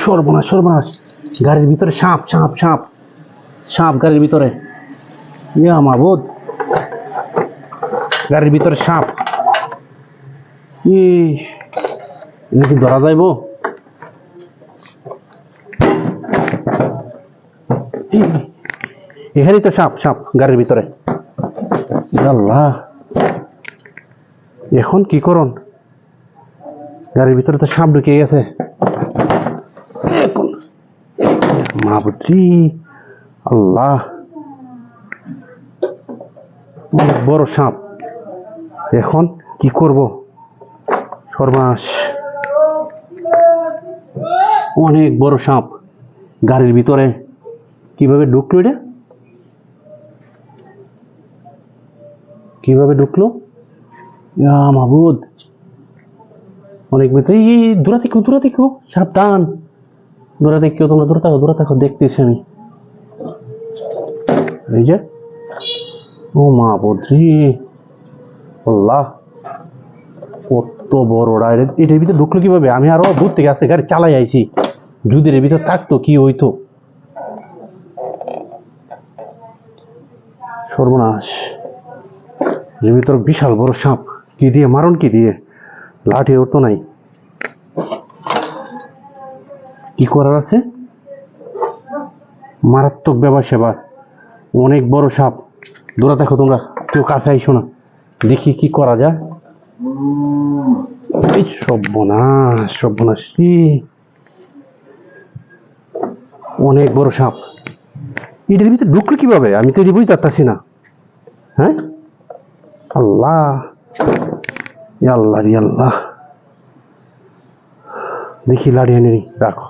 সর্বনাশ সর্বনাশ, গাড়ির ভিতরে সাপ সাপ সাপ সাপ গাড়ির ভিতরে, ইয়া মাবুদ, গাড়ির ভিতরে সাপ। ইস, এটা কি ধরা যাইব? এখানেই তো সাপ সাপ গাড়ির ভিতরে। আল্লাহ, এখন কি করুন? গাড়ির ভিতরে তো সাপ ঢুকে গেছে। এখন মাবুদ্রি, আল্লাহ, অনেক বড় সাপ। এখন কি করব? সর্বনাশ, অনেক বড় সাপ গাড়ির ভিতরে। কিভাবে ঢুকলো এটা? কিভাবে ঢুকলো? ইয়া মাবুদ, অনেক ভিতরে। দূরা থেকো দূরা থেকো, সাবধান, দূরা থেকো, তোমরা দূরে থাকো, দেখতেছি আমি। এই যে, ও মাবুদ রে, আল্লাহ, কত বড় ডাইরেক্ট এটার ভিতরে ঢুকলো কিভাবে? আমি আরো দূর থেকে আসতে গাড়ি চালাই আইছি, যদি এর ভিতর থাকতো কি হইতো? সর্বনাশ, এর ভিতর বিশাল বড় সাপ। কি দিয়ে মারণ? কি দিয়ে? লাঠি ওর তো নাই। কি করার আছে? মারাত্মক ব্যাপার সেবার, অনেক বড় সাপ। দূরে দেখো তোমরা, কেউ কাছে আইসো না, দেখি কি করা যায়। এই সর্বনাশ সর্বনাশ, অনেক বড় সাপ। এটার ভিতরে ঢুকলো কিভাবে? আমি তো এটা বুঝতে পারতাছি না। হ্যাঁ, আল্লাহ, আল্লাহ রে আল্লাহ, দেখি লাড়ি এনে রাখো।